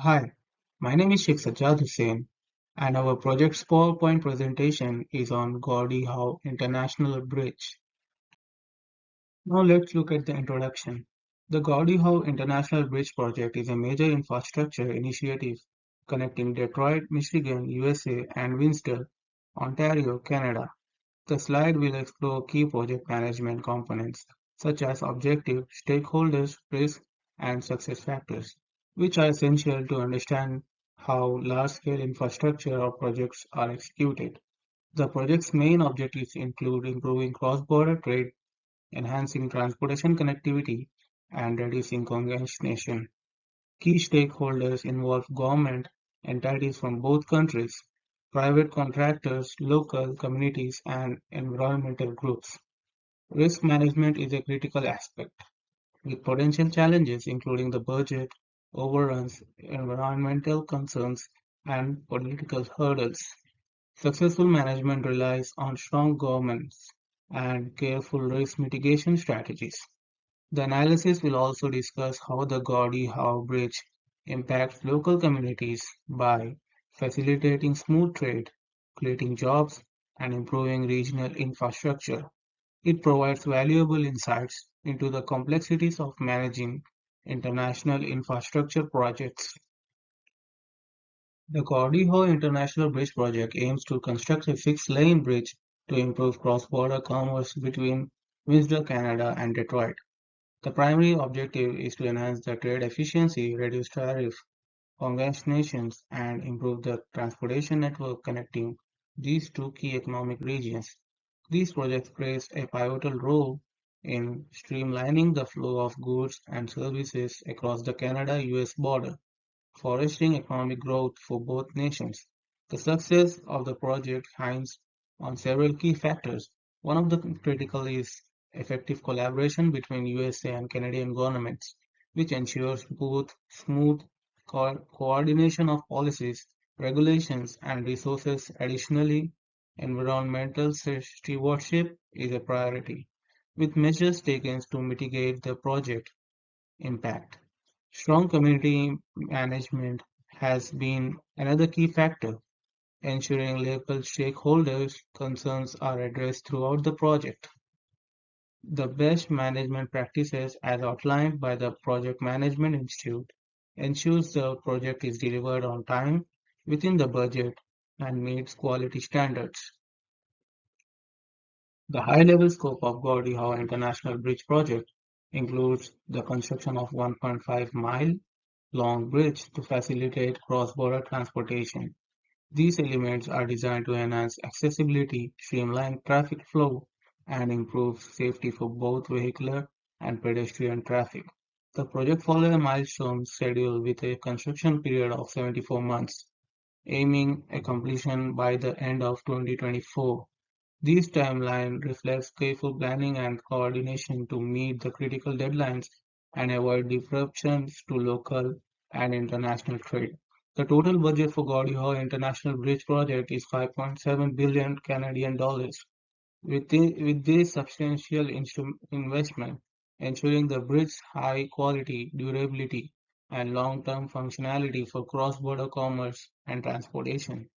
Hi, my name is Sheikh Sajjad Hussain, and our project's PowerPoint presentation is on Gordie Howe International Bridge. Now let's look at the introduction. The Gordie Howe International Bridge project is a major infrastructure initiative connecting Detroit, Michigan, USA, and Windsor, Ontario, Canada. The slide will explore key project management components such as objective, stakeholders, risk, and success factors, which are essential to understand how large-scale infrastructure or projects are executed. The project's main objectives include improving cross-border trade, enhancing transportation connectivity, and reducing congestion. Key stakeholders involve government entities from both countries, private contractors, local communities, and environmental groups. Risk management is a critical aspect, with potential challenges including the budget, overruns, environmental concerns, and political hurdles. Successful management relies on strong governance and careful risk mitigation strategies. The analysis will also discuss how the Gordie Howe Bridge impacts local communities by facilitating smooth trade, creating jobs, and improving regional infrastructure. It provides valuable insights into the complexities of managing international infrastructure projects. The Gordie Howe International Bridge project aims to construct a six-lane bridge to improve cross-border commerce between Windsor, Canada, and Detroit. The primary objective is to enhance the trade efficiency, reduce tariff congestions, and improve the transportation network connecting these two key economic regions. These projects play a pivotal role in streamlining the flow of goods and services across the Canada-US border, fostering economic growth for both nations. The success of the project hinges on several key factors. One of the critical is effective collaboration between USA and Canadian governments, which ensures both smooth coordination of policies, regulations, and resources. Additionally, environmental stewardship is a priority, with measures taken to mitigate the project impact. Strong community management has been another key factor, ensuring local stakeholders' concerns are addressed throughout the project. The best management practices, as outlined by the Project Management Institute, ensures the project is delivered on time, within the budget, and meets quality standards. The high-level scope of Gordie Howe International Bridge project includes the construction of 1.5-mile long bridge to facilitate cross-border transportation. These elements are designed to enhance accessibility, streamline traffic flow, and improve safety for both vehicular and pedestrian traffic. The project follows a milestone schedule with a construction period of 74 months, aiming a completion by the end of 2024. This timeline reflects careful planning and coordination to meet the critical deadlines and avoid disruptions to local and international trade. The total budget for Gordie Howe International Bridge project is 5.7 billion Canadian dollars. With this substantial investment, ensuring the bridge's high quality, durability, and long-term functionality for cross-border commerce and transportation.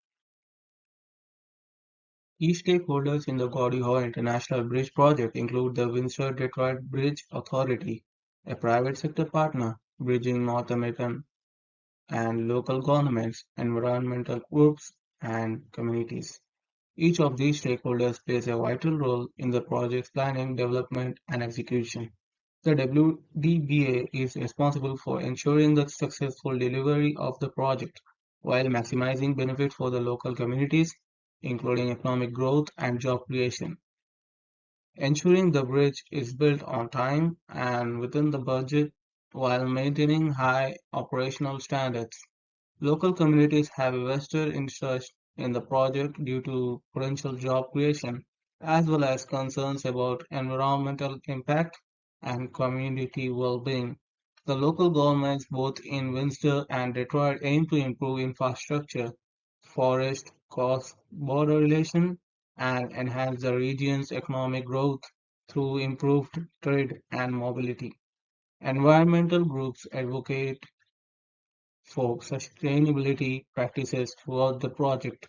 Key stakeholders in the Gordie Howe International Bridge project include the Windsor-Detroit Bridge Authority, a private sector partner bridging North American and local governments, environmental groups, and communities. Each of these stakeholders plays a vital role in the project's planning, development, and execution. The WDBA is responsible for ensuring the successful delivery of the project while maximizing benefits for the local communities, including economic growth and job creation. Ensuring the bridge is built on time and within the budget while maintaining high operational standards. Local communities have a vested interest in the project due to potential job creation, as well as concerns about environmental impact and community well-being. The local governments both in Windsor and Detroit aim to improve infrastructure, forest, cross-border relations, and enhance the region's economic growth through improved trade and mobility. Environmental groups advocate for sustainability practices throughout the project.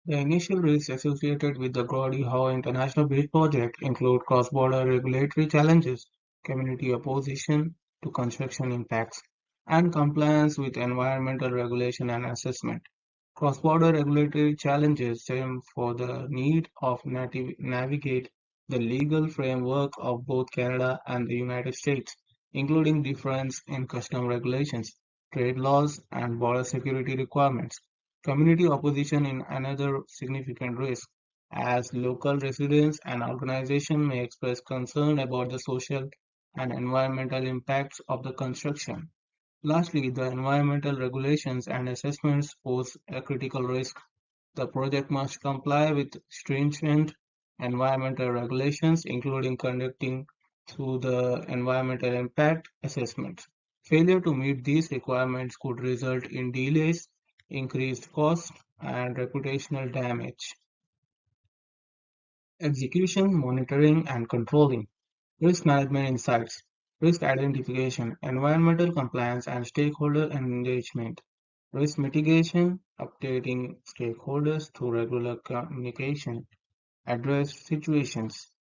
The initial risks associated with the Gordie Howe International Bridge project include cross-border regulatory challenges, community opposition to construction impacts, and compliance with environmental regulation and assessment. Cross-border regulatory challenges stem for the need of navigate the legal framework of both Canada and the United States, including difference in custom regulations, trade laws, and border security requirements. Community opposition is another significant risk, as local residents and organizations may express concern about the social and environmental impacts of the construction. Lastly, the environmental regulations and assessments pose a critical risk. The project must comply with stringent environmental regulations, including conducting through the environmental impact assessment. Failure to meet these requirements could result in delays, increased costs, and reputational damage. Execution, monitoring, and controlling. Risk management insights, risk identification, environmental compliance, and stakeholder engagement. Risk mitigation, updating stakeholders through regular communication. Address situations,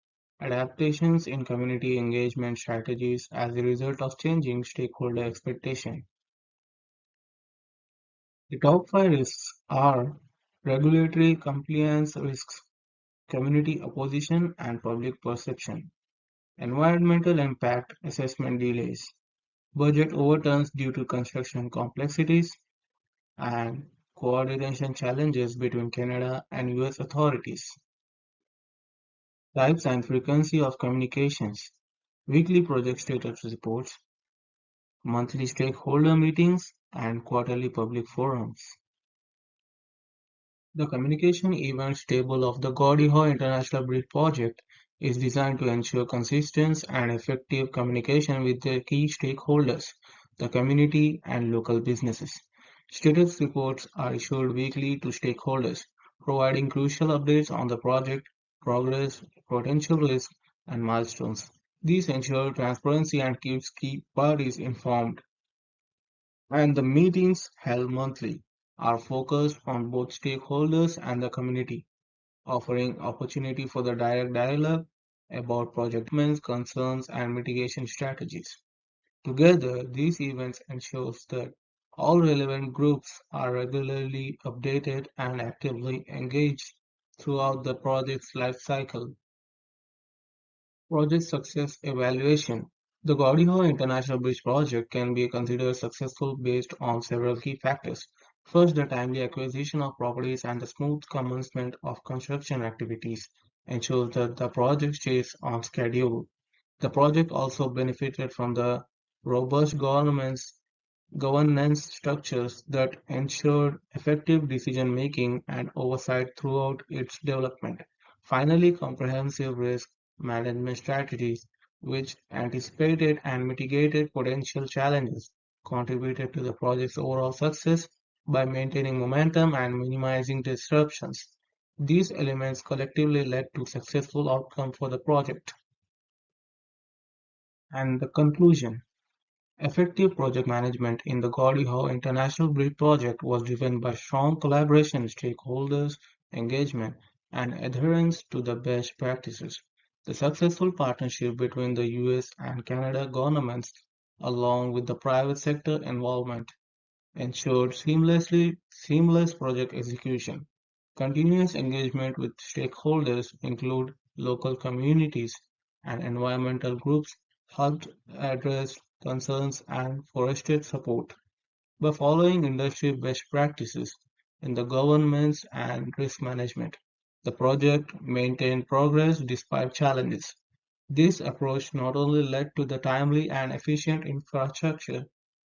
adaptations in community engagement strategies as a result of changing stakeholder expectation. The top five risks are regulatory compliance risks, community opposition and public perception, environmental impact assessment delays, budget overturns due to construction complexities, and coordination challenges between Canada and US authorities. Types and frequency of communications, weekly project status reports, monthly stakeholder meetings, and quarterly public forums. The communication events table of the Gordie Howe International Bridge Project is designed to ensure consistent and effective communication with the key stakeholders, the community, and local businesses. Status reports are issued weekly to stakeholders, providing crucial updates on the project, progress, potential risks, and milestones. These ensure transparency and keeps key parties informed, and the meetings held monthly are focused on both stakeholders and the community, offering opportunity for the direct dialogue about project developments, concerns, and mitigation strategies. Together, these events ensures that all relevant groups are regularly updated and actively engaged throughout the project's life cycle. Project success evaluation. The Gordie Howe International Bridge project can be considered successful based on several key factors. First, the timely acquisition of properties and the smooth commencement of construction activities ensures that the project stays on schedule. The project also benefited from the robust governance structures that ensured effective decision-making and oversight throughout its development. Finally, comprehensive risk management strategies, which anticipated and mitigated potential challenges, contributed to the project's overall success by maintaining momentum and minimizing disruptions. These elements collectively led to successful outcome for the project. And the conclusion. Effective project management in the Gordie Howe International Bridge project was driven by strong collaboration, stakeholders' engagement, and adherence to the best practices. The successful partnership between the US and Canada governments, along with the private sector involvement, ensured seamless project execution. Continuous engagement with stakeholders, include local communities and environmental groups, helped address concerns and forested support. By following industry best practices in the governance and risk management, the project maintained progress despite challenges. This approach not only led to the timely and efficient infrastructure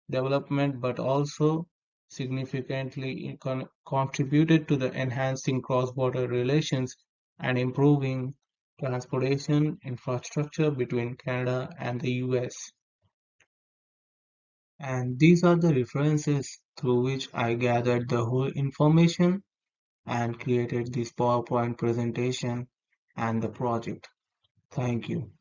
development but also significantly contributed to the enhancing cross-border relations and improving transportation infrastructure between Canada and the US. And these are the references through which I gathered the whole information and created this PowerPoint presentation and the project. Thank you.